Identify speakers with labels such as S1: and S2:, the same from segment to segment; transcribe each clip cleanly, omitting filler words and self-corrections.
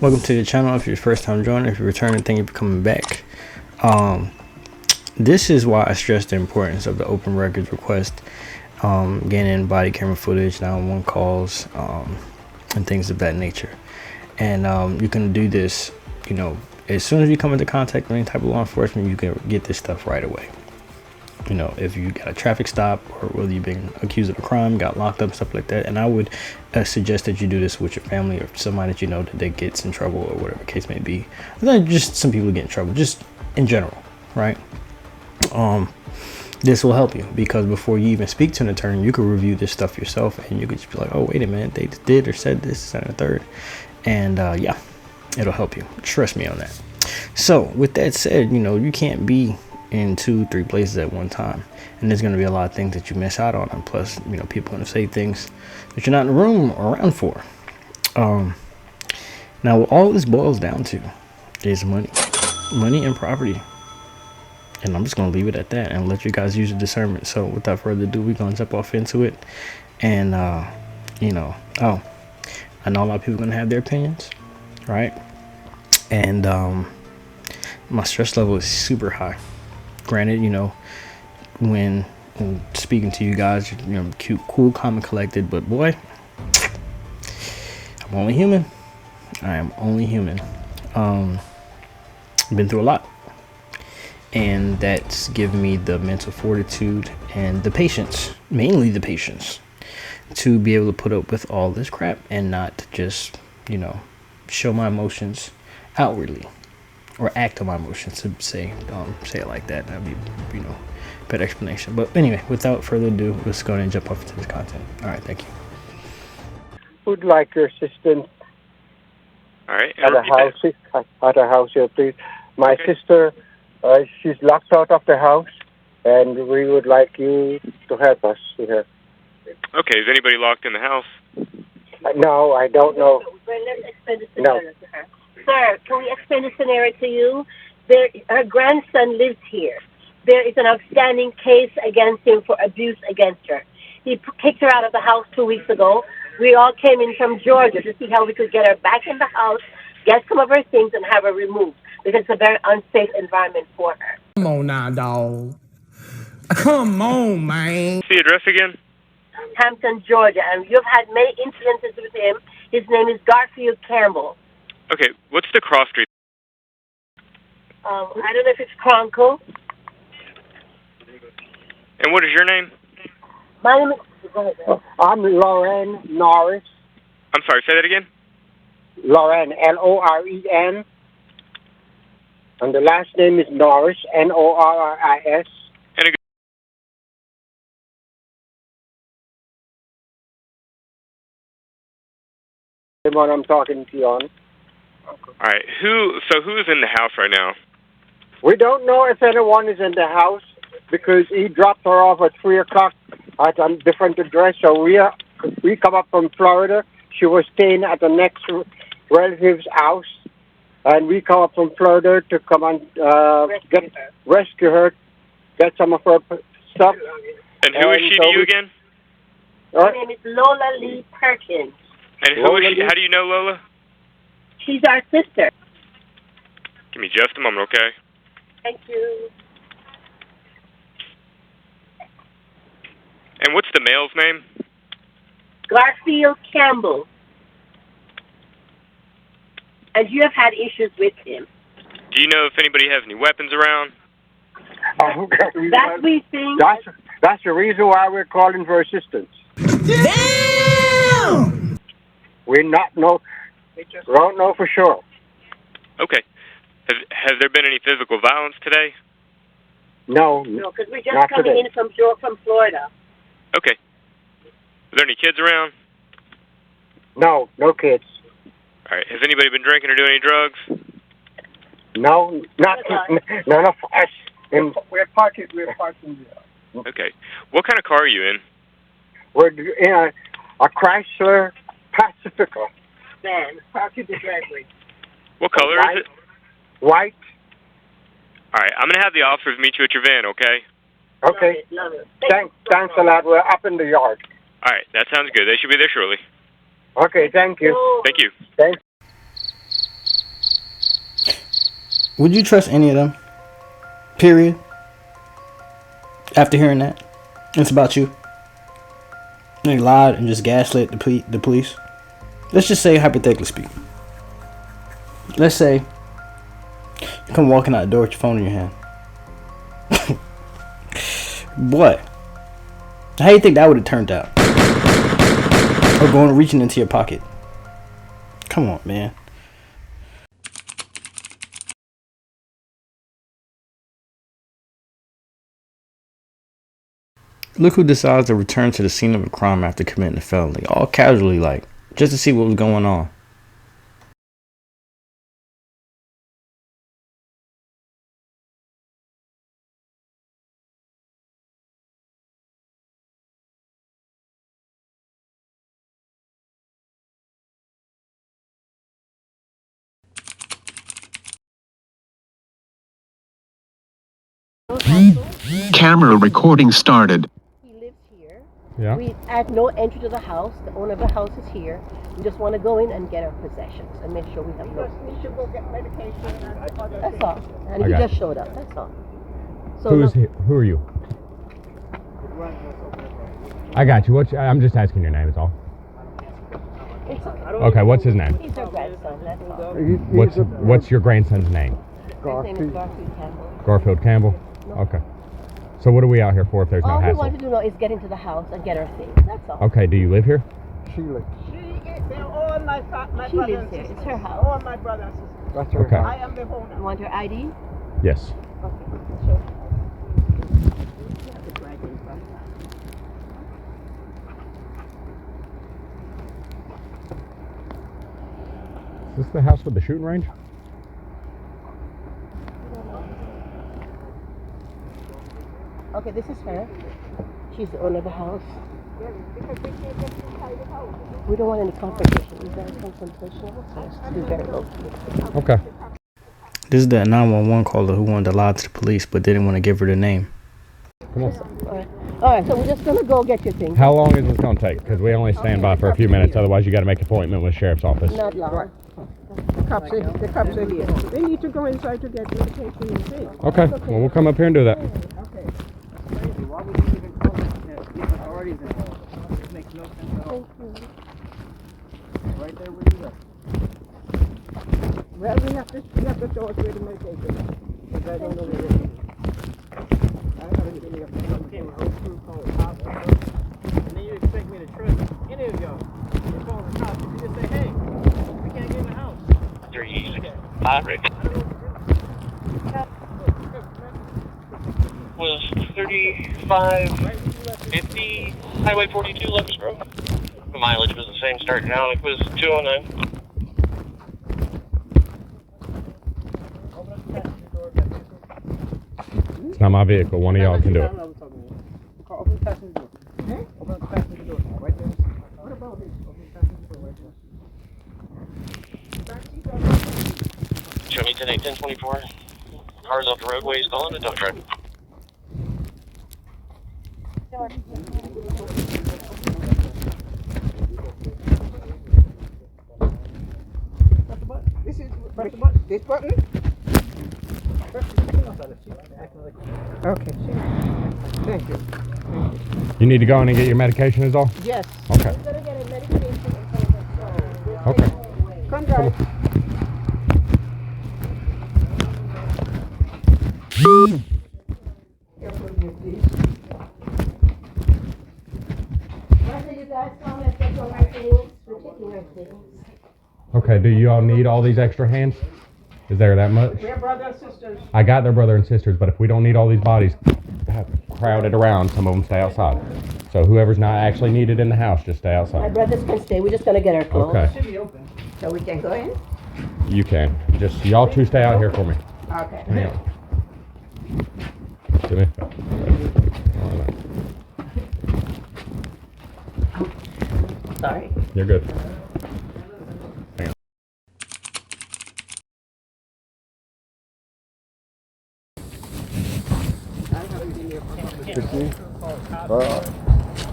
S1: Welcome to the channel. If you're your first time joining, if you're returning, thank you for coming back. This is why I stress the importance of the open records request, getting body camera footage, 911 calls, and things of that nature. And you can do this, as soon as you come into contact with any type of law enforcement, you can get this stuff right away. If you got a traffic stop, or whether you've been accused of a crime, got locked up, stuff like that. And I would suggest that you do this with your family or somebody that you know that gets in trouble, or whatever the case may be. Not just some people get in trouble, just in general, right? This will help you, because before you even speak to an attorney, you could review this stuff yourself, and you could just be like, oh, wait a minute, they did or said this and a third. And yeah, it'll help you. Trust me on that. So with that said, you can't be in 2-3 places at one time, and there's going to be a lot of things that you miss out on, and plus people are going to say things that you're not in the room or around for. Now what all this boils down to is money and property, and I'm just going to leave it at that and let you guys use your discernment. So without further ado, we're going to jump off into it. And I know a lot of people are going to have their opinions, right? And my stress level is super high. Granted, when speaking to you guys, cute, cool, calm, and collected, but boy, I'm only human. I am only human. Been through a lot, and that's given me the mental fortitude and the patience, mainly the patience, to be able to put up with all this crap and not just, show my emotions outwardly. Or act on my emotions, to say it like that. That'd be, better explanation. But anyway, without further ado, let's go ahead and jump off into this content. All right, thank you.
S2: Would like your assistance.
S3: All right.
S2: At a house here, please. My sister, she's locked out of the house, and we would like you to help us here.
S3: Okay. Is anybody locked in the house?
S2: No, I don't know.
S4: Let's explain the scenario to her. Sir, can we explain the scenario to you? Her grandson lives here. There is an outstanding case against him for abuse against her. He kicked her out of the house 2 weeks ago. We all came in from Georgia to see how we could get her back in the house, get some of her things, and have her removed, because it's a very unsafe environment for her.
S5: Come on now, dog. Come on, man.
S3: The address again?
S4: Hampton, Georgia. And you've had many incidences with him. His name is Garfield Campbell.
S3: Okay, what's the cross street?
S4: I don't know if it's Chronicle.
S3: And what is your name?
S4: My name is... Go ahead.
S2: I'm Lauren Norris.
S3: I'm sorry, say that again?
S2: Lauren, Loren. And the last name is Norris, Norris.
S3: And a
S2: The one I'm talking to you on.
S3: All right. Who's in the house right now?
S2: We don't know if anyone is in the house, because he dropped her off at 3 o'clock at a different address. So we come up from Florida. She was staying at the next relative's house, and we come up from Florida to come and rescue her, get some of her stuff.
S3: And who is she to you again?
S4: Her name is Lola Lee Perkins.
S3: And who is she? How do you know Lola?
S4: She's our sister.
S3: Give me just a moment, okay?
S4: Thank you.
S3: And what's the male's name?
S4: Garfield Campbell. And you have had issues with him.
S3: Do you know if anybody has any weapons around?
S4: That we think.
S2: That's the reason why we're calling for assistance.
S5: Damn!
S2: We don't know for sure.
S3: Okay. Has there been any physical violence today?
S2: No,
S4: because we're just coming in from Florida.
S3: Okay. Are there any kids around?
S2: No kids.
S3: All right. Has anybody been drinking or doing any drugs?
S2: No, none of us. We're parking there.
S3: Okay. What kind of car are you in?
S2: We're in a Chrysler Pacifica.
S4: Man, park in the driveway.
S3: What color is it?
S2: White.
S3: All right. I'm going to have the officers meet you at your van, okay?
S2: Okay.
S4: Love it.
S2: Thanks a lot. We're up in the yard.
S3: All right. That sounds good. They should be there shortly.
S2: Okay, thank you.
S3: Thank you.
S2: Thanks.
S1: Would you trust any of them? Period. After hearing that, it's about you. They lied and just gaslit the police. Let's just say, hypothetically speaking. Let's say you come walking out the door with your phone in your hand. What? How do you think that would have turned out? Or going reaching into your pocket? Come on, man. Look who decides to return to the scene of a crime after committing a felony, all casually, like, just to see what was going on.
S6: Camera recording started.
S4: He lives here.
S7: Yeah.
S4: We had no entry to the house. The owner of the house is here. We just want to go in and get our possessions and make sure we have no. We should go get medication and other That's all. And he just showed up. That's all. So
S7: Who are you? I got you. I'm just asking your name. Is all.
S4: It's okay.
S7: Okay. What's his name?
S4: He's our grandson. That's all.
S7: What's your grandson's name?
S4: His name is Garfield Campbell.
S7: Garfield Campbell.
S4: No.
S7: Okay. So what are we out here for if there's no
S4: All we
S7: hassle?
S4: want to do now is get into the house and get our things. That's all.
S7: Okay. Do you live here?
S8: They're all my
S4: She
S8: brothers
S4: lives
S8: and
S4: here.
S8: sisters.
S4: It's her house.
S8: All my brothers and sisters.
S5: That's her
S7: Okay.
S5: house.
S8: I am the owner.
S4: You want her ID?
S7: Yes.
S4: Okay. Sure. You have to drag in front.
S7: Is this the house with the shooting range?
S4: Okay, this is her. She's the owner of the house. We don't want any confrontation. We don't want confrontation. So it's be very low key.
S7: Okay.
S1: This is that 911 caller who wanted to lie to the police but didn't want to give her the name.
S7: Come on.
S4: All right, so we're just going to go get your things.
S7: How long is this going to take? Because we only stand by for a few minutes. Otherwise, you got to make an appointment with the sheriff's office.
S4: Not long.
S8: The cops are here. They need to go inside to get medication and things.
S7: Okay. Well, we'll come up here and do that.
S8: Okay.
S9: Why would you even call the authorities involved? It makes no sense at all. Right there where you live.
S8: Well, we have to show us where the medication is. Because I don't know where it is. I haven't been here for
S9: Okay, we're whole crew calling the cops. And then you expect me to trust any of y'all. You're calling the cops. You just say, hey, we can't get in the house.
S10: 35 Rick. Was 35, 50, Highway 42, Lucas Grove. The mileage was the same starting out. It was 209.
S7: It's not my vehicle. One of y'all can do it.
S9: Open the passenger door. Open the passenger door. Right there. What about it? Open the passenger door right there.
S10: Show me today, 1024. Cars off the roadways, calling a dump truck.
S8: This is this button? Okay. Thank you.
S7: You need to go in and get your medication is all?
S8: Yes.
S7: Okay. Okay.
S8: Come drive.
S7: Okay, do you all need all these extra hands? Is there that much?
S8: We're brothers and sisters.
S7: I got their brother and sisters, but if we don't need all these bodies crowded around, some of them stay outside. So whoever's not actually needed in the house, just stay
S4: My
S7: outside.
S4: brothers can stay. We're just going to get our clothes.
S7: Okay,
S9: Should be open.
S8: So we can go in?
S7: you can. Just y'all two stay out here for me.
S8: Okay.
S7: Hang on. Give me.
S4: Sorry.
S7: You're good. Hang on.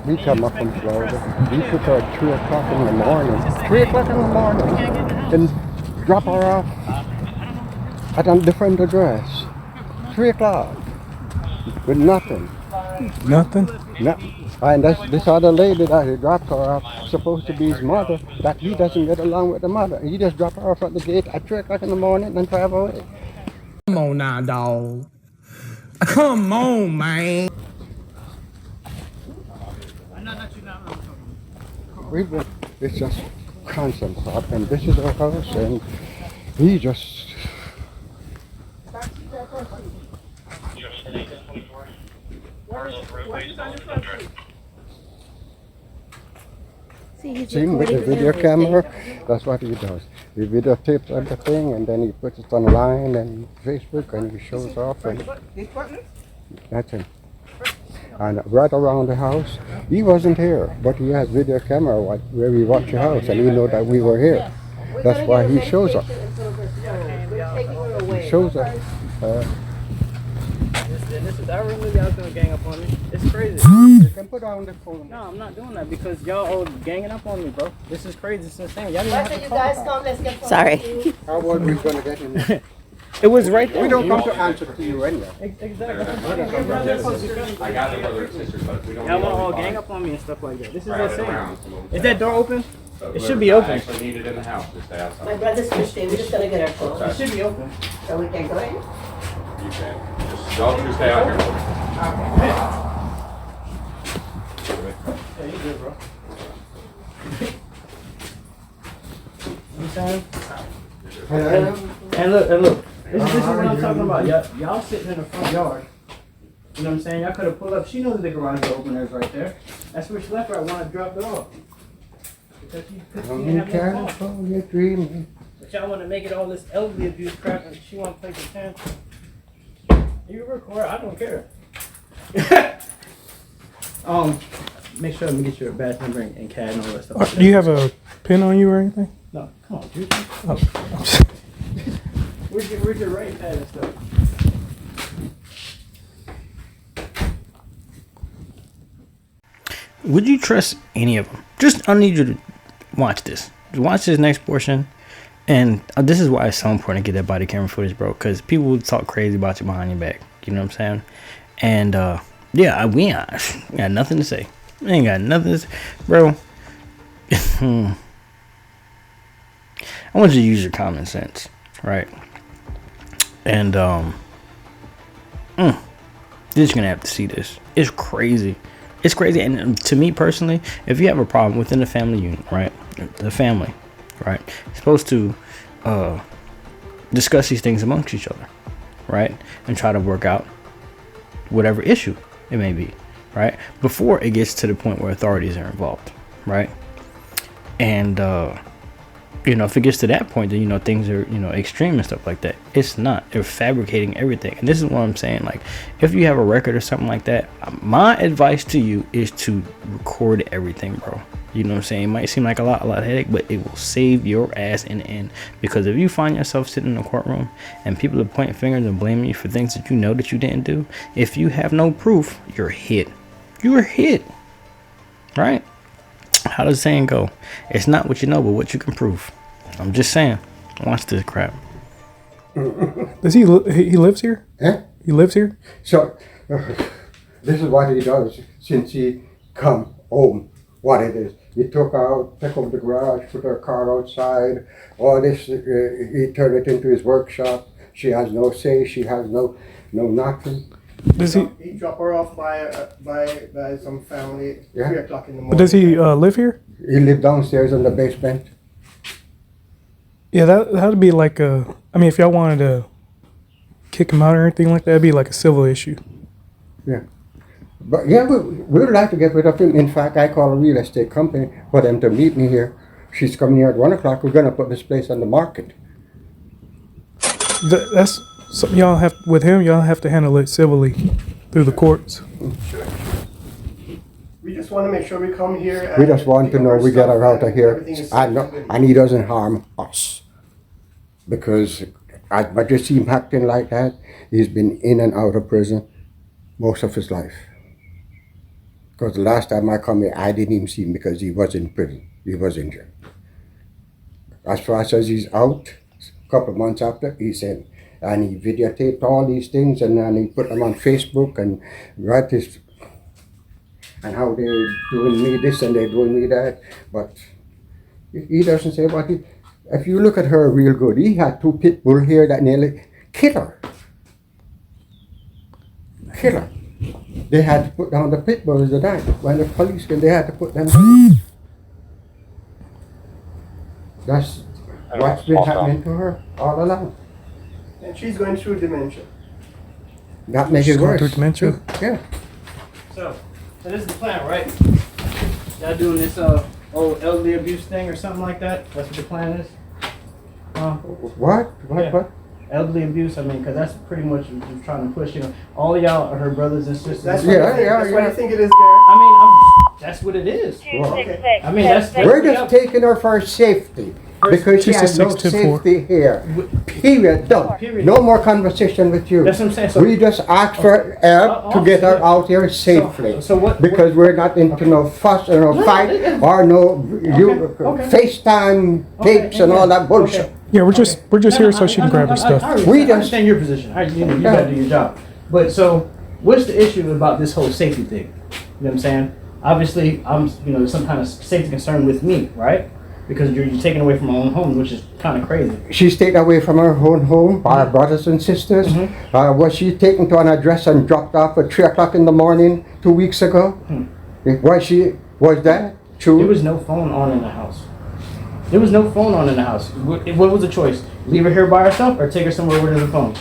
S5: We come up from Florida. We put her at 2 o'clock in the morning. 3 o'clock in the morning. And drop her off at a different address. 3 o'clock. With nothing.
S11: Nothing?
S5: No. And this other lady that he dropped her off, supposed to be his mother, that he doesn't get along with the mother. He just dropped her off at the gate at 3 o'clock in the morning and drive away.
S11: Come on now, dog. Come on, man.
S5: It's just constant thought, and this is our house, and he just... See, with the video camera, that's what he does. He videotapes everything, and then he puts it online and Facebook, and he shows off, and that's him. And right around the house, he wasn't here, but he has video camera where we watch the house, and he know that we were here. That's why he shows up. He shows up.
S9: I really y'all gonna gang up on me. It's crazy.
S5: You can put on the phone.
S9: No, I'm not doing that because y'all all ganging up on me, bro. This is crazy. It's insane. Y'all didn't
S4: Why
S9: have
S4: don't
S9: to
S4: you
S9: talk
S4: guys
S9: about
S4: come? Let's get phone.
S12: Sorry.
S5: How are we going to get him there?
S9: it was right there.
S5: We don't come to answer to you anyway.
S9: Exactly.
S7: I got the brother and sisters, but if we don't
S9: Y'all
S7: need
S9: want to
S7: all
S9: all
S7: these
S9: gang
S7: bodies,
S9: up on me and stuff like that. This is
S7: crowd it
S9: insane.
S7: around some of them
S9: Is
S7: stay
S9: that door
S7: outside.
S9: open?
S7: So
S9: It should
S7: whoever's
S9: be
S7: not
S9: open.
S7: actually needed in the house, just stay
S4: My
S7: outside.
S4: brother's Christian. We're just gonna get our phone.
S9: It should be open.
S4: So we can go in?
S7: You can. Just, y'all two stay out here.
S9: Yeah, you good, bro. You saying? And look. This is what I'm talking about. Y'all sitting in the front yard. You know what I'm saying? Y'all could have pulled up. She knows that the garage door opener is right there. That's where she left right when I dropped it off. Because she didn't have no phone.
S5: You're dreaming.
S9: But y'all want to make it all this elderly abuse crap and she want to play pretend. You record, I don't care. Make sure to get your badge number and CAD and all that stuff.
S11: Do you have a pin on you or anything?
S9: No, come on, dude.
S11: Oh.
S9: Where's your right pad and stuff?
S1: Would you trust any of them? Just, I need you to watch this. Watch this next portion. And this is why it's so important to get that body camera footage, bro. Because people will talk crazy about you behind your back. You know what I'm saying? And, yeah, we got nothing to say. We ain't got nothing to say. Bro. I want you to use your common sense. Right? And, you're just going to have to see this. It's crazy. It's crazy. And to me personally, if you have a problem within the family unit, right? The family, right? You're supposed to discuss these things amongst each other, right? And try to work out whatever issue it may be, right? Before it gets to the point where authorities are involved, right? And, you know, if it gets to that point, then, you know, things are, you know, extreme and stuff like that. It's not. They're fabricating everything. And this is what I'm saying. Like, if you have a record or something like that, my advice to you is to record everything, bro. You know what I'm saying? It might seem like a lot of headache, but it will save your ass in the end. Because if you find yourself sitting in a courtroom and people are pointing fingers and blaming you for things that you know that you didn't do, if you have no proof, you're hit. You're hit. Right? How does the saying go? It's not what you know, but what you can prove. I'm just saying. Watch this crap.
S11: Does he lives here?
S5: Eh?
S11: He lives here?
S5: So, this is what he does since he come home. What it is. He took over the garage, put her car outside. All this, he turned it into his workshop. She has no say. She has no nothing.
S11: Does he
S8: drop her off by some family 3 o'clock in the morning?
S11: But does he live here?
S5: He lived downstairs in the basement.
S11: Yeah, that'd be like a. I mean, if y'all wanted to kick him out or anything like that, it'd be like a civil issue.
S5: Yeah. But yeah, we would like to get rid of him. In fact, I call a real estate company for them to meet me here. She's coming here at 1 o'clock. We're going to put this place on the market.
S11: That's something y'all have with him. Y'all have to handle it civilly through the courts.
S8: We just want to make sure we come here.
S5: We just want to know we get her out of here. And he doesn't harm us. Because I just see him acting like that. He's been in and out of prison most of his life. Because the last time I come here, I didn't even see him because he was in prison. He was in jail. As far as he's out, a couple of months after, he said, and he videotaped all these things, and then he put them on Facebook and write this, and how they're doing me this and they're doing me that. But he doesn't say what he. If you look at her real good, he had 2 pit bull here that nearly killed her. Kill her. They had to put down the pit bulls the night. When the police came, they had to put them down. That's what's been happening to her all along.
S8: And she's going through dementia.
S5: That makes
S11: She's
S5: it
S11: going
S5: worse.
S11: through dementia?
S5: Yeah.
S9: So this is the plan, right? Y'all doing this old elderly abuse thing or something like that? That's what the plan is?
S5: What?
S9: Yeah.
S5: What?
S9: Elderly abuse, I mean, because that's pretty much what you're trying to push, you know. All of y'all are her brothers and sisters.
S8: That's
S5: Yeah,
S8: what you think,
S5: yeah,
S8: that's what
S5: yeah.
S8: you think it is, Gary.
S9: I mean, that's what it is.
S5: Well,
S9: I mean, that's
S5: we're just taking her for safety. Because she has no
S11: 266-10-4.
S5: safety here. Period. Done.
S9: Period.
S5: No more conversation with you.
S9: That's what I'm saying. So,
S5: We just ask for help to get her out here safely.
S9: so what?
S5: Because we're not into no fuss or no fight or no
S9: okay.
S5: FaceTime tapes and all that bullshit.
S11: Yeah, we're just here so she can grab her stuff.
S5: We
S9: I
S5: just-
S9: understand your position. You gotta do your job. But so, what's the issue about this whole safety thing? You know what I'm saying? Obviously, there's some kind of safety concern with me, right? Because you're taken away from my own home, which is kind of crazy.
S5: She's taken away from her own home by her brothers and sisters. Was she taken to an address and dropped off at 3 o'clock in the morning 2 weeks ago? Was that true?
S9: There was no phone on in the house. There was no phone on in the house. What was the choice? Leave her here by herself or take her somewhere where there's a phone?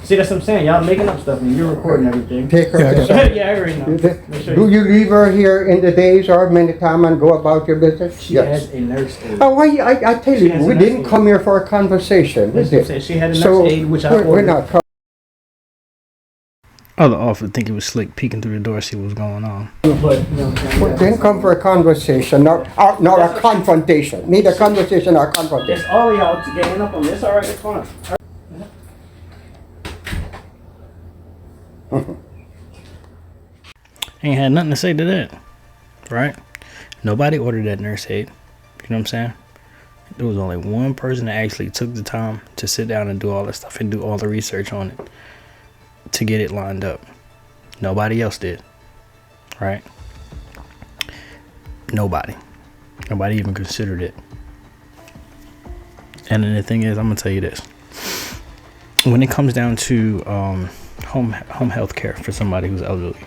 S9: See, that's what I'm saying. Y'all making up stuff and you're recording everything.
S5: Take her
S11: Yeah,
S5: to
S11: I
S9: Yeah, I already know. Make sure
S5: Do you leave her here in the days or many time and go about your business?
S9: She has a nurse aide.
S5: Oh, why? I tell
S9: She
S5: you,
S9: has
S5: we
S9: a
S5: didn't
S9: nurse
S5: come here for a conversation.
S9: That's what I'm saying. She had a nurse
S5: So
S9: aide, which I
S5: we're
S9: ordered.
S5: not.
S1: Other officer think it was slick peeking through the door, see what was going on.
S9: But, you know what I'm saying?
S5: We didn't come for a conversation, nor a confrontation. Neither conversation or
S9: It's
S5: confrontation.
S9: all of y'all getting up on this. All right, it's fine.
S1: Ain't had nothing to say to that, right? Nobody ordered that nurse aid. You know what I'm saying? There was only one person that actually took the time to sit down and do all this stuff and do all the research on it to get it lined up. Nobody else did, right? Nobody even considered it. And then the thing is, I'm gonna tell you this: when it comes down to home health care for somebody who's elderly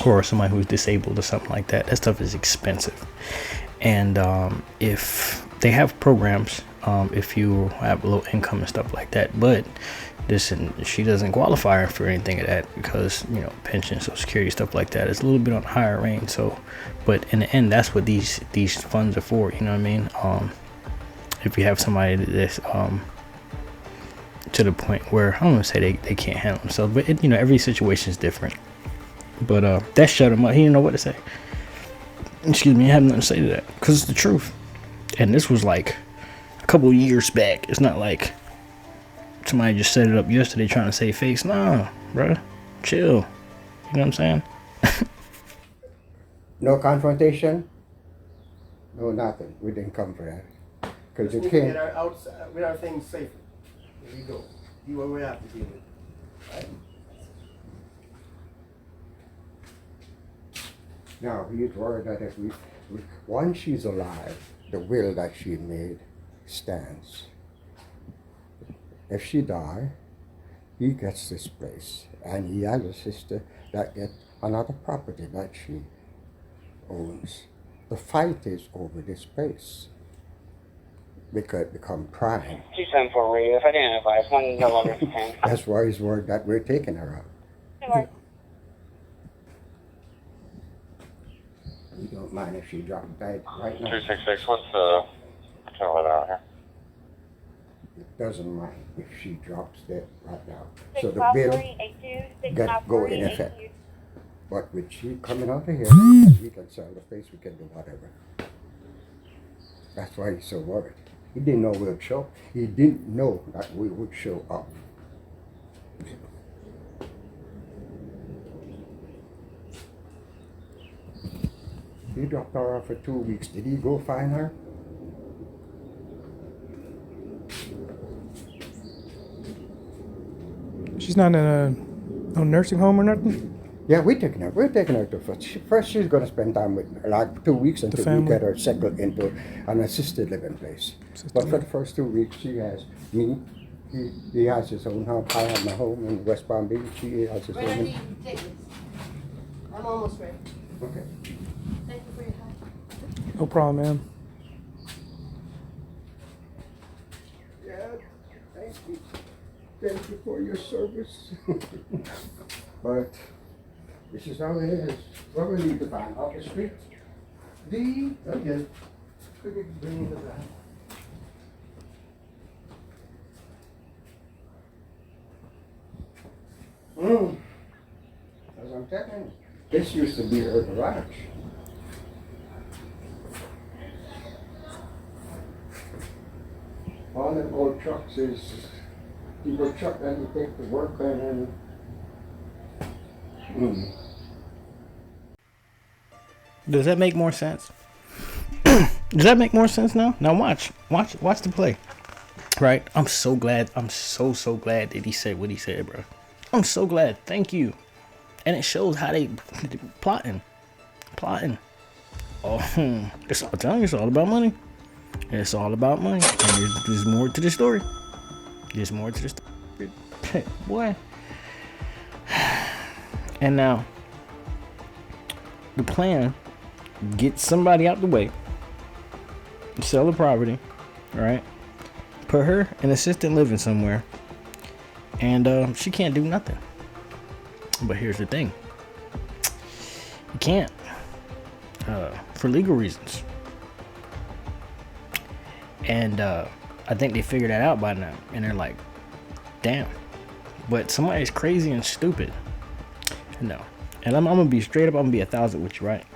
S1: or somebody who's disabled or something like that, that stuff is expensive. And if they have programs, if you have low income and stuff like that, but she doesn't qualify for anything of that because, you know, pension, social security, stuff like that is a little bit on the higher range. So, but in the end, that's what these funds are for. You know what I mean? If you have somebody that's to the point where, I don't want to say they can't handle themselves, but every situation is different. But that shut him up. He didn't know what to say. Excuse me, I have nothing to say to that because it's the truth. And this was like a couple of years back. It's not like somebody just set it up yesterday trying to save face. Nah, bro, chill. You know what I'm saying?
S5: No confrontation. No nothing. We didn't come for that. Because
S8: We
S5: it
S8: need to
S5: came.
S8: get our things safely. Here we go. Do what we have to deal with. Right?
S5: Now, he's worried that if once she's alive, the will that she made stands. If she die, he gets this place. And he has a sister that gets another property that she owns. The fight is over this place. It could become prime.
S10: 274 radio. If identify, if one no longer can.
S5: That's why he's worried that we're taking her out. You don't mind if she dropped dead right now?
S10: 266, what's the total out here?
S5: It doesn't mind if she drops dead right now. So the bill got go in effect. But with she coming out of here, we can sell the place, we can do whatever. That's why he's so worried. He didn't know we would show. He didn't know that we would show up. He dropped her off for 2 weeks. Did he go find her?
S11: She's not in a no nursing home or nothing?
S5: Yeah, we're taking her. We're taking her to first. She's gonna spend time with me, like 2 weeks until we
S11: family.
S5: get her settled into an assisted living place. But for the first 2 weeks, she has me. He has his own home. I have my home in West Palm Beach. He has his own.
S4: I'm almost ready.
S5: Okay.
S4: Thank you for your help.
S11: No problem, ma'am.
S5: Yeah, thank you. Thank you for your service. But this is how it is. What we need to find out the street. Again. Could you bring the back? As I'm telling you, this used to be her garage. All them old trucks is people truck that you take to work and
S1: Does that make more sense? Does that make more sense now? Now watch the play. Right? I'm so glad. I'm so glad that he said what he said, bro. I'm so glad. Thank you. And it shows how they plotting. Oh, I'm telling you, it's all about money. It's all about money. And there's more to the story. There's more to the story. Boy. And now, the plan, get somebody out the way, sell the property, right? Put her in assisted living somewhere, and she can't do nothing. But here's the thing. You can't, for legal reasons. And I think they figured that out by now, and they're like, damn. But somebody's crazy and stupid. No. And I'm gonna be straight up, I'm gonna be 1,000 with you, right?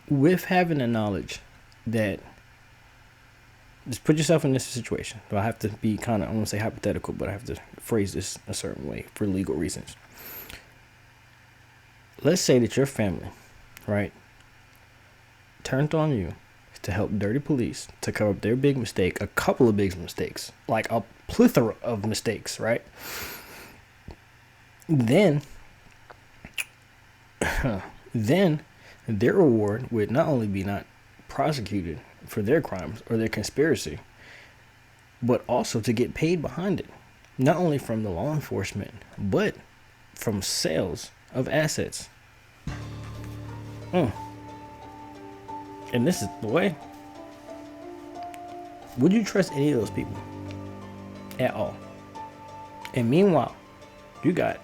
S1: With having the knowledge that, just put yourself in this situation. Do I have to be kind of, I won't say hypothetical, but I have to phrase this a certain way for legal reasons. Let's say that your family, right, turned on you to help dirty police to cover up their big mistake, a couple of big mistakes, like a plethora of mistakes, right? Then their reward would not only be not prosecuted for their crimes or their conspiracy, but also to get paid behind it, not only from the law enforcement, but from sales of assets. And this is the way. Would you trust any of those people at all? And meanwhile, you got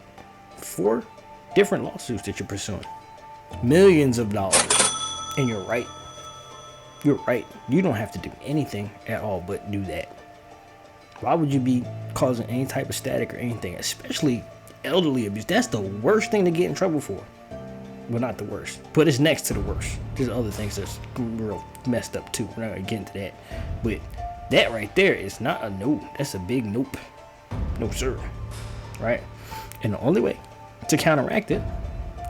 S1: 4 different lawsuits that you're pursuing, millions of dollars, and you're right. You're right. You don't have to do anything at all but do that. Why would you be causing any type of static or anything, especially elderly abuse? That's the worst thing to get in trouble for. Well, not the worst, but it's next to the worst. There's other things that's real messed up too. We're not gonna get into that, but that right there is not a no. That's a big nope. No sir. Right? And the only way to counteract it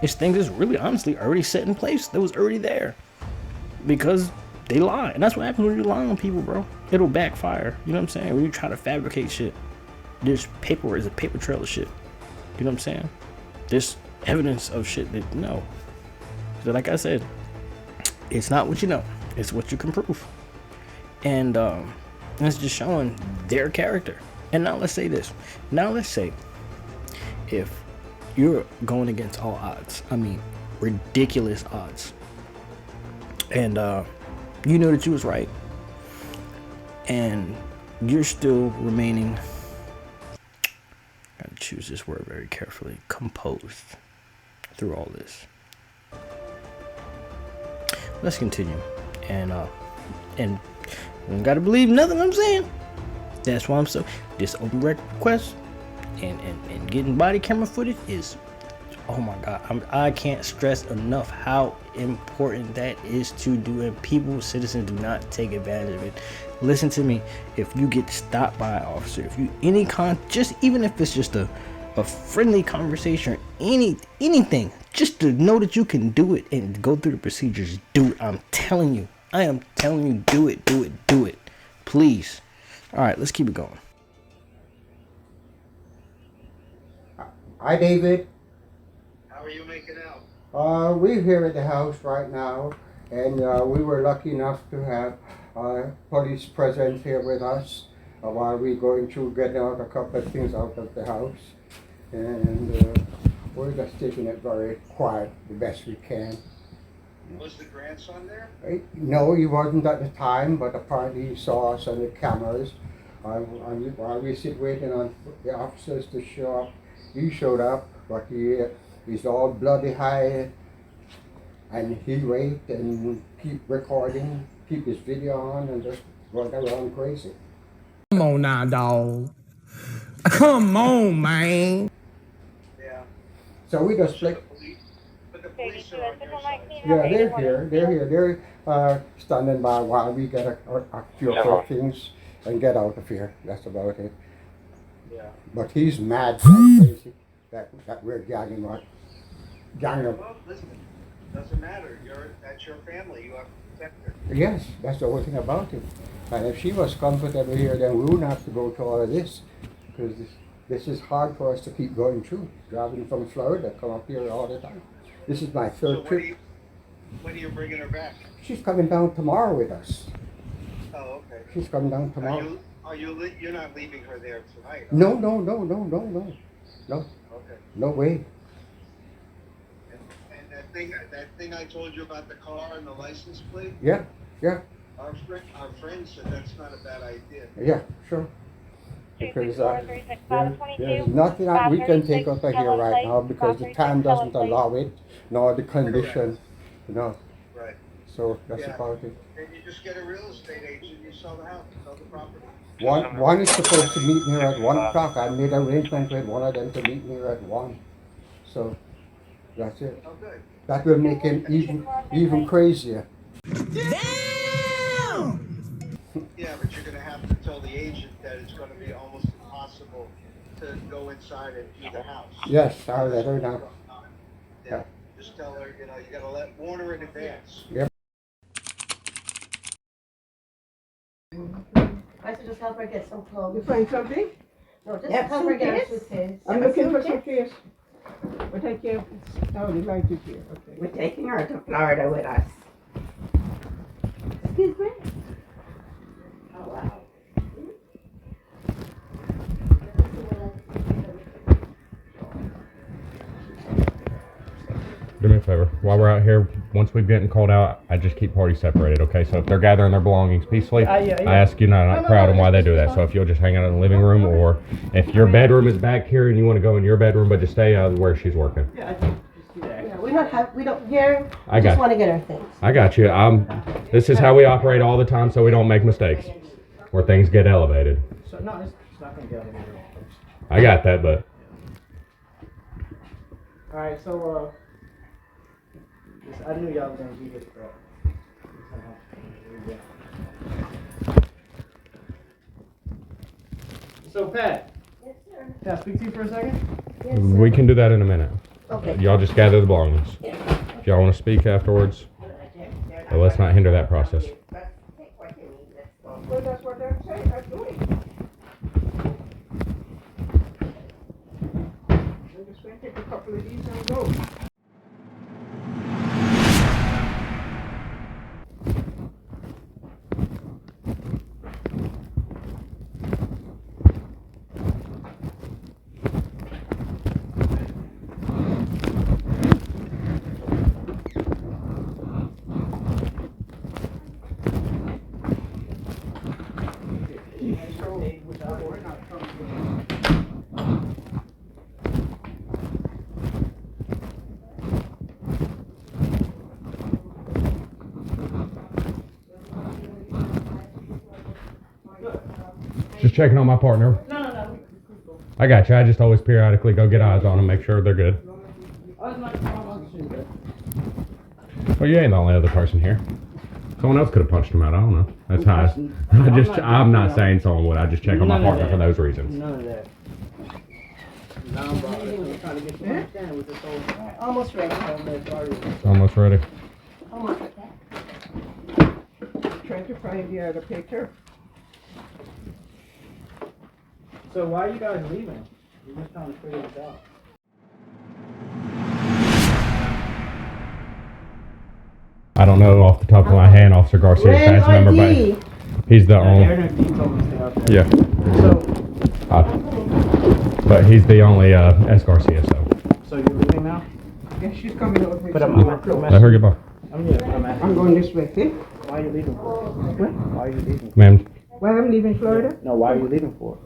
S1: is things that's really honestly already set in place. That was already there, because they lie, and that's what happens when you lie on people, bro. It'll backfire. You know what I'm saying? When you try to fabricate shit, there's paper, is a paper trail of shit. You know what I'm saying? There's evidence of shit that no. So like I said, it's not what you know, it's what you can prove. And it's just showing their character. And now let's say this. Now let's say if you're going against all odds, I mean ridiculous odds, and you know that you was right, and you're still remaining, gotta choose this word very carefully, composed through all this. Let's continue. And you don't gotta believe nothing I'm saying. That's why I'm so, this open record request and getting body camera footage is, oh my god, I can't stress enough how important that is to do, and people, citizens, do not take advantage of it. Listen to me. If you get stopped by an officer, if you just even if it's just a friendly conversation or anything, just to know that you can do it and go through the procedures, do it. I'm telling you, I am telling you, do it, please. All right, let's keep it going.
S5: Hi, David.
S10: How are you making out?
S5: We're here at the house right now, and we were lucky enough to have police presence here with us while we're going through getting out a couple of things out of the house. And we're just taking it very quiet, the best we can.
S10: Was the grandson there?
S5: No, he wasn't at the time, but apparently he saw us on the cameras. While we sit waiting on the officers to show up, he showed up, but he's all bloody high, and he wait and keep recording, keep his video on, and just run around crazy.
S8: Come on now, dog. Come on, man.
S10: Yeah.
S5: So we just like,
S10: But the police are on your side.
S5: yeah, they're here, they're standing by while we get a few other things and get out of here. That's about it.
S10: Yeah.
S5: But he's mad, crazy that we're gagging him.
S10: Well, listen, doesn't matter. That's your family. You have to protect her.
S5: Yes, that's the whole thing about it. And if she was comfortable here, then we wouldn't have to go to all of this, because this is hard for us to keep going through. Driving from Florida, come up here all the time. This is my third trip.
S10: When are you bringing her back?
S5: She's coming down tomorrow with us.
S10: Oh, okay.
S5: She's coming down tomorrow.
S10: You're not leaving her there tonight?
S5: No.
S10: Okay.
S5: No way.
S10: And that thing I told you about the car and the license plate?
S5: Yeah.
S10: Our friend said that's not a bad idea.
S5: Yeah, sure. Because there's nothing that we can take out of here right now because the time doesn't allow it, nor the condition,
S10: Right.
S5: So that's about it.
S10: And you just get a real estate agent, you sell the house, sell the property.
S5: One is supposed to meet me here at 1 o'clock. I made arrangement with one of them to meet me here at 1. So that's it.
S10: Oh, good.
S5: That will make him even crazier.
S10: Yeah, but you're going to have to tell the agent that it's going to be almost impossible to go inside and view the house.
S5: Yes, I'll let her know.
S10: Yeah. Just tell her, you got to warn her in advance.
S5: Yep.
S4: I should just help her get some clothes.
S8: You find something?
S4: No, just help her get her suitcase.
S8: I'm looking for some suitcase. We'll take care of it. Oh, the light is here. Okay.
S12: We're taking her to Florida with us.
S4: Excuse me?
S12: Oh, wow.
S7: Do me a favor. While we're out here, once we've gotten called out, I just keep parties separated, okay? So if they're gathering their belongings peacefully,
S8: Yeah.
S7: I ask you not to crowd them while they do that. So if you'll just hang out in the living room, or if your bedroom is back here and you want to go in your bedroom, but just stay out of where she's working.
S8: Yeah, I think just do that.
S4: Yeah, we don't here.
S7: I
S4: We
S7: got
S4: just
S7: you.
S4: want to get our things.
S7: I got you. This is how we operate all the time, so we don't make mistakes where things get elevated.
S8: So, no, it's not going to get elevated.
S7: I got that, but
S8: All right, so, I knew y'all was going to be here, but so, Pat.
S4: Yes, sir.
S8: Can I speak to you for a second?
S4: Yes,
S7: we can do that in a minute.
S4: Okay.
S7: Y'all just gather the belongings. If y'all want to speak afterwards, but let's not hinder that process.
S8: Well, that's what they're saying. That's doing. We're just going to take a couple of these and go.
S7: Just checking on my partner.
S8: No.
S7: I got you. I just always periodically go get eyes on them, make sure they're good. Well, you ain't the only other person here. Someone else could have punched him out. I don't know. That's how I'm not saying someone would. I just check on my partner for those reasons.
S8: None of that. I'm trying to get you understand with this whole.
S4: Almost ready.
S7: Almost ready.
S4: Almost ready.
S8: Trying to find the other picture.
S9: So why are you guys leaving? We're just trying to figure this out.
S7: I don't know off the top of my hand Officer Garcia's badge number, but he's the only. Yeah. But he's the only S. Garcia, so.
S9: So you're leaving now?
S12: Yeah, she's coming out with
S9: But
S12: some
S9: I'm
S12: more clothes.
S7: Let her get by.
S12: I'm going this way, see?
S9: Why are you leaving for?
S12: What?
S9: Why are you leaving?
S7: Ma'am.
S12: Why I'm leaving Florida?
S9: No, why are you leaving for?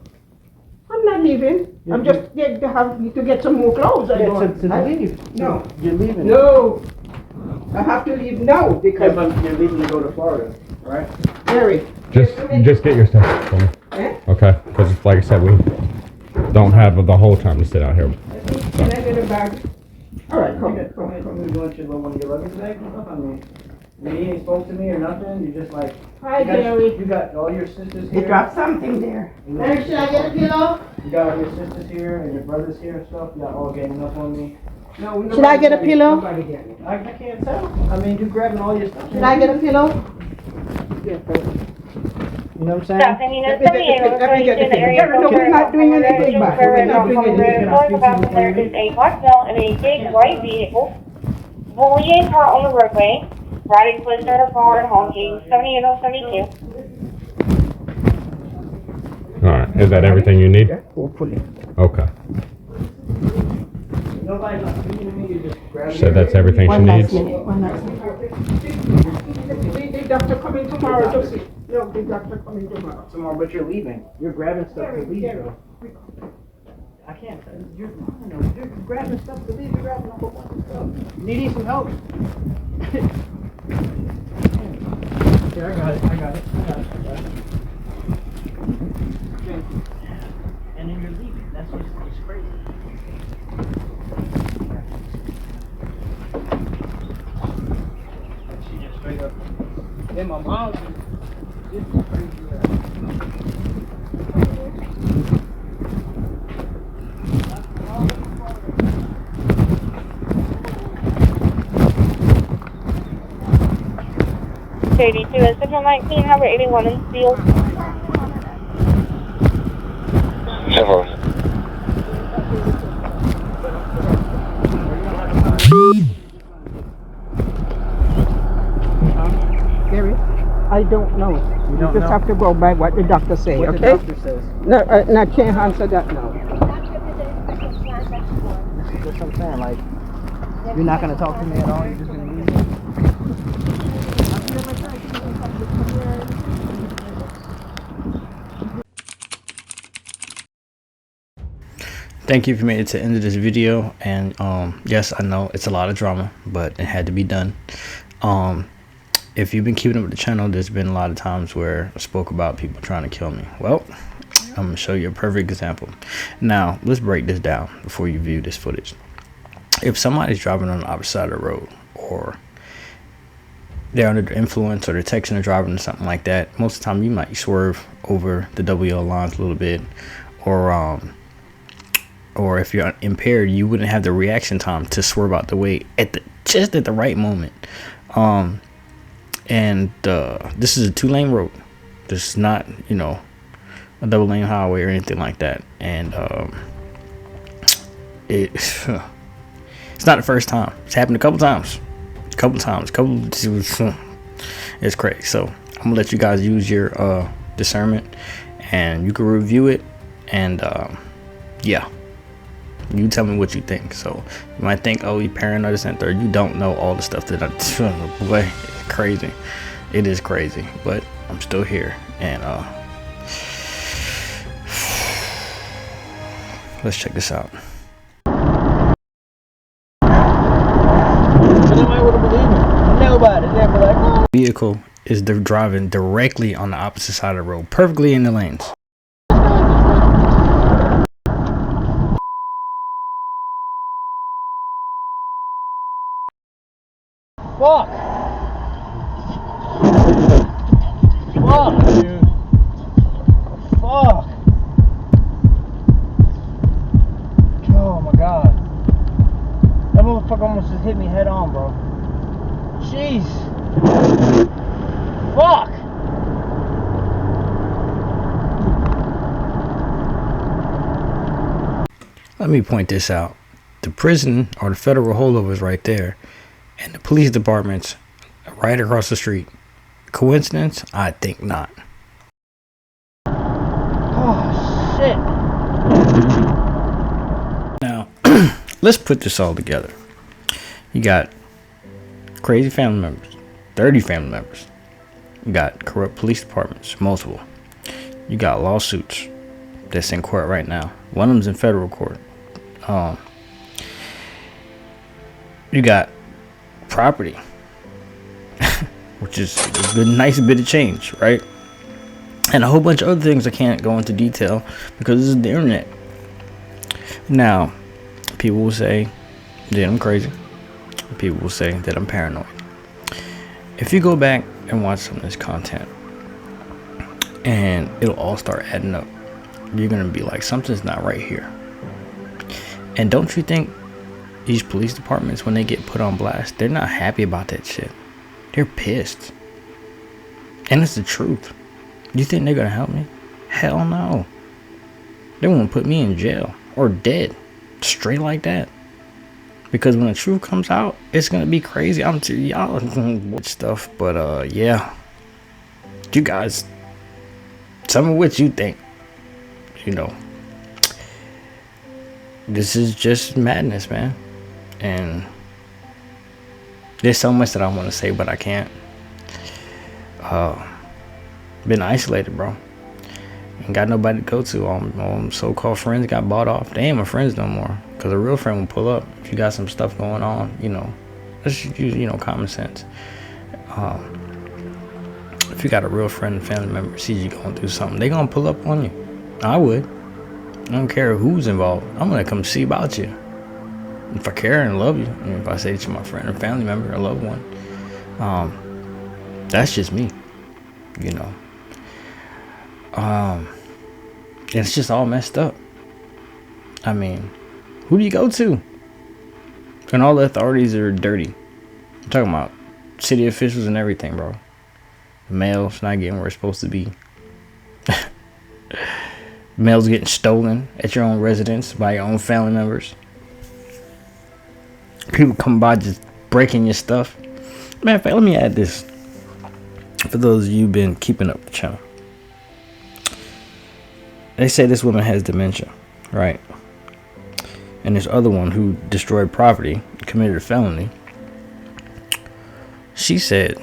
S12: I'm not leaving. I'm just get to get some more clothes. I don't.
S9: To leave.
S12: No.
S9: You're leaving.
S12: No. I have to leave now because.
S9: Yeah, but you're leaving to go to Florida, right?
S12: Mary.
S7: Just get your stuff for me.
S12: Eh?
S7: Okay? Because like I said, we don't have the whole time to sit out here.
S12: Can I get a bag? All right, come.
S9: You going to one of your luggage bags and stuff? I mean, you ain't spoke to me or nothing. You just like.
S12: Hi, Gary.
S9: You got all your sisters
S12: You
S9: here.
S12: dropped something there. Mary, should I get a pillow?
S9: You got all your sisters here and your brothers here and stuff. Y'all all ganging up on me.
S12: No. Should I get a pillow?
S9: I can't tell. I mean, you grabbing all your stuff.
S12: Should I get a pillow?
S9: Yeah. You know what I'm saying?
S12: Let me get the pillow. We're not doing anything bad. We're not doing anything
S13: North there is a black belt and a big white vehicle. Bullying car on the roadway. Riding close to the car and honking. 78 on 72.
S7: Alright, is that everything you need?
S12: Hopefully.
S7: Okay.
S9: Nobody's not speaking to me. You just grab
S7: So that's everything she needs?
S12: One last minute. The doctor coming tomorrow to see. No, the doctor coming tomorrow.
S9: But you're leaving. You're grabbing stuff to leave, though. I can't. You're grabbing stuff to leave. You're grabbing a whole bunch of stuff. You need some help. Yeah, I got it. And then you're leaving. That's what's crazy. She just straight up. Then my mom just crazy.
S13: JD2 and Central 19, Highway 81 in Steel.
S12: Gary, I don't know. You just have to go by what the doctor says,
S9: What
S12: okay?
S9: the doctor says.
S12: No, I can't answer that now.
S9: That's what I'm saying. Like, you're not gonna talk to me at all. You're just gonna leave me.
S1: Thank you for making it to the end of this video. And yes, I know it's a lot of drama, but it had to be done. If you've been keeping up with the channel, there's been a lot of times where I spoke about people trying to kill me. Well, I'm gonna show you a perfect example. Now let's break this down before you view this footage. If somebody's driving on the opposite side of the road, or they're under the influence, or they're texting or driving or something like that, most of the time you might swerve over the WL lines a little bit, or if you're impaired, you wouldn't have the reaction time to swerve out the way just at the right moment. This is a 2-lane road. This is not, a double-lane highway or anything like that. And it's not the first time. It's happened a couple times. It's crazy. So I'm gonna let you guys use your discernment, and you can review it, and yeah, you tell me what you think. So you might think, oh, you paranoid this and third. You don't know all the stuff that boy, it's crazy. It is crazy, but I'm still here, and let's check this out. Vehicle is driving directly on the opposite side of the road, perfectly in the lanes.
S9: Fuck! Fuck, dude! Fuck! Oh my god. That motherfucker almost just hit me head on, bro. Jeez! Fuck!
S1: let me point this out. The prison or the federal holdover is right there, and the police department's right across the street. Coincidence? I think not.
S9: Oh, shit.
S1: Now, let's put this all together. You got crazy family members, 30 family members. You got corrupt police departments, multiple. You got lawsuits that's in court right now. One of them's in federal court. You got property, which is a good, nice bit of change, right? And a whole bunch of other things I can't go into detail because this is the internet. Now, people will say that I'm crazy. People will say that I'm paranoid. If you go back and watch some of this content, and it'll all start adding up, you're gonna be like, something's not right here. And don't you think these police departments, when they get put on blast, they're not happy about that shit? They're pissed. And it's the truth. You think they're gonna help me? Hell no. They won't put me in jail or dead, straight like that. Because when the truth comes out, it's gonna be crazy. I'm telling y'all stuff, but yeah, you guys, some of what you think, you know, this is just madness, man. And there's so much that I want to say, but I can't. Been isolated, bro. Ain't got nobody to go to. All so-called friends got bought off. They ain't my friends no more. Because a real friend will pull up if you got some stuff going on, you know. Let's use, you know, common sense. If you got a real friend and family member sees you going through something, they gonna pull up on you. I would. I don't care who's involved. I'm gonna come see about you. If I care and love you, and if I say to my friend or family member or loved one, that's just me, you know. It's just all messed up. I mean, who do you go to? And all the authorities are dirty. I'm talking about city officials and everything, bro. The mail's not getting where it's supposed to be. Mail's getting stolen at your own residence by your own family members. People come by just breaking your stuff. Matter of fact, let me add this. For those of you who've been keeping up the channel. They say this woman has dementia, right? And this other one who destroyed property, committed a felony. She said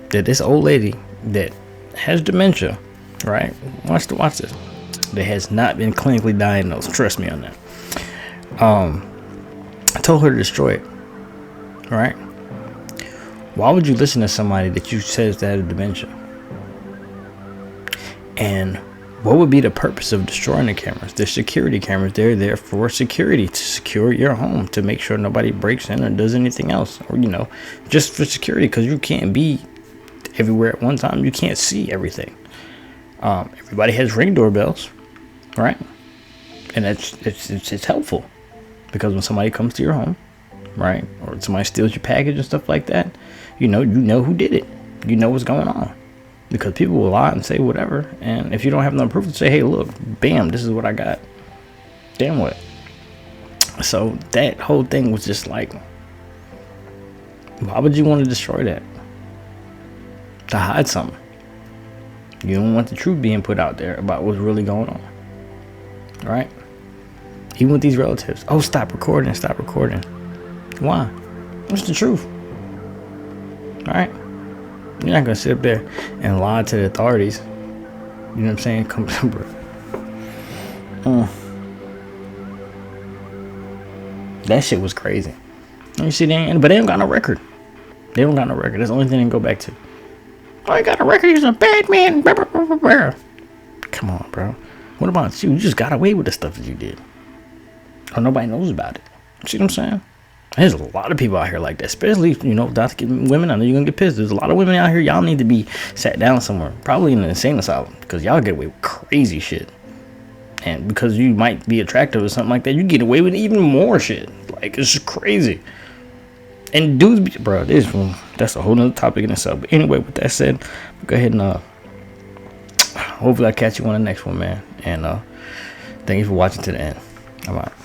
S1: that this old lady that has dementia, right? Watch this. That has not been clinically diagnosed. Trust me on that. I told her to destroy it. Right? Why would you listen to somebody that you says that has dementia? And what would be the purpose of destroying the cameras? The security cameras, they're there for security, to secure your home, to make sure nobody breaks in or does anything else, or, you know, just for security, because you can't be everywhere at one time. You can't see everything. Everybody has Ring doorbells, right? And it's helpful, because when somebody comes to your home, right, or somebody steals your package and stuff like that, you know who did it. You know what's going on. Because people will lie and say whatever, and if you don't have no proof to say, hey, look, bam, this is what I got. Damn what? So that whole thing was just like, why would you want to destroy that? To hide something. You don't want the truth being put out there about what's really going on. Right? Even with these relatives. Oh, stop recording. Why? What's the truth? Alright? You're not gonna sit up there and lie to the authorities. You know what I'm saying? Come on, bro. That shit was crazy. You see, but they don't got no record. That's the only thing they can go back to. Oh, he got a record. He's a bad man. Come on, bro. What about you? You just got away with the stuff that you did. Or nobody knows about it. See what I'm saying? There's a lot of people out here like that, especially, you know, women. I know you're gonna get pissed. There's a lot of women out here. Y'all need to be sat down somewhere, probably in an insane asylum, because y'all get away with crazy shit. And because you might be attractive or something like that, you get away with even more shit. Like, it's just crazy. And dudes, bro, that's a whole nother topic in itself. But anyway, with that said, go ahead and hopefully I'll catch you on the next one, man. And thank you for watching to the end. I'm out.